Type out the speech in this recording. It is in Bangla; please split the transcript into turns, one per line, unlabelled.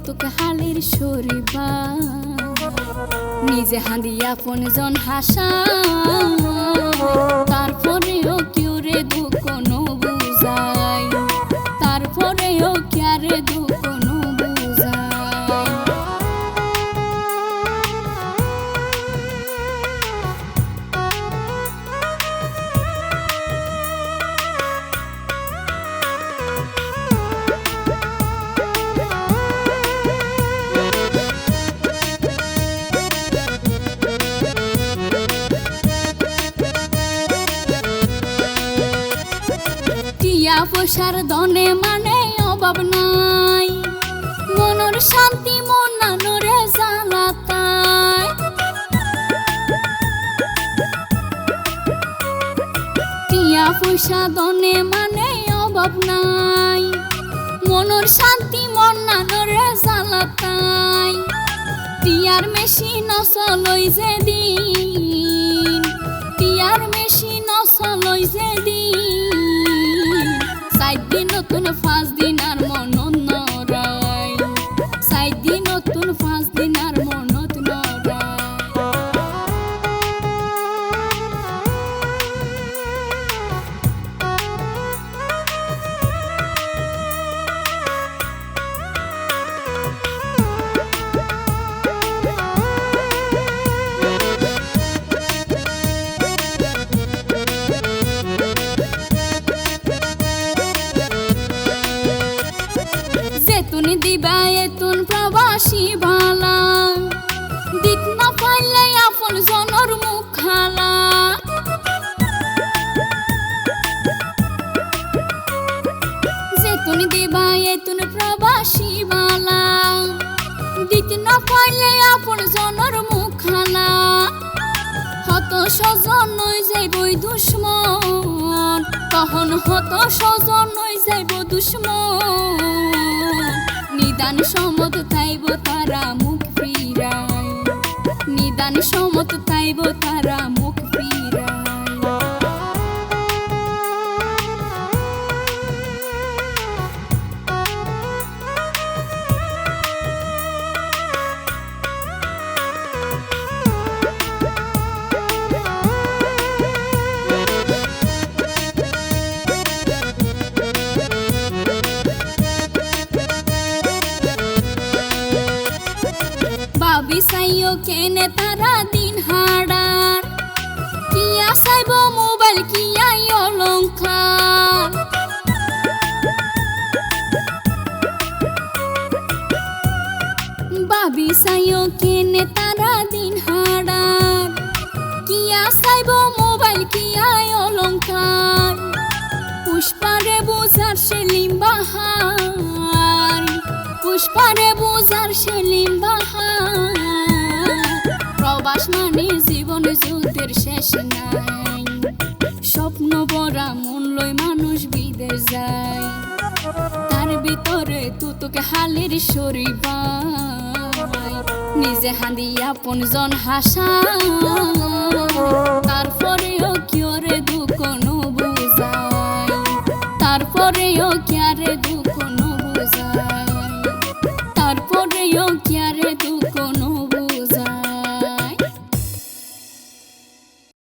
তোকে হালের সরিবা নিজে হাঁদি আপন জন হাসা তারপরেও কেউ রে দুঃখ নো বুঝাই তারপরেও কে রে দুঃখ নো বুঝাই টিয়া পয়সার দনে মানে অভাব নাই মনের শান্তি মনানোরে জ্বালাতায় টিয়া পয়সা দনে মানে অভাব নাই মনের শান্তি মনানোরে জ্বালাতায় টিয়ার মেশিন চলই যে দিন টিয়ার মেশিন চলই যে দিন 7 দিন নতুন 5 দিন আর মনত নরাই 7 দিন নতুন 5 দিন আর মনত নরাই যেতুন দিবা এতুন প্রবাসী ভালা দিত না পাইলে আপন জনর মুখ খালা যেতুন দিবা এতুন প্রবাসী ভালা দিত না পাইলে আপন জনর মুখ খালা হত স্বজন নই যাইব দুশ্মন তখন হত স্বজন নই যাইব দুশ্মন নিদান সমত তাইব তারা মুখ ফিরাই নিদান সমত তাইব তারা মুখ ফিরাই বিচাইও কেনে তারা দিন হারার কিয়া চাইব মোবাইল কিয়া অলংকার বাবি চাইও কেনে তারা দিন হারার কিয়া চাইব মোবাইল কিয়া অলংকার পুষ্পারে বুঝার সেলিম বাহার পুষ্পারে বুঝার সেলিম বাহার প্রবাস মানে জীবন যুদ্ধের শেষ নাই স্বপ্ন ভরা মন লই মানুষ বিদেশ যায় তার ভিতরে তোকে হালের সরিবাই নিজে হাঁদি আপন জন হাসা তারপরেও কেউ রে দুঃখ নো বুঝাই তারপরেও কে রে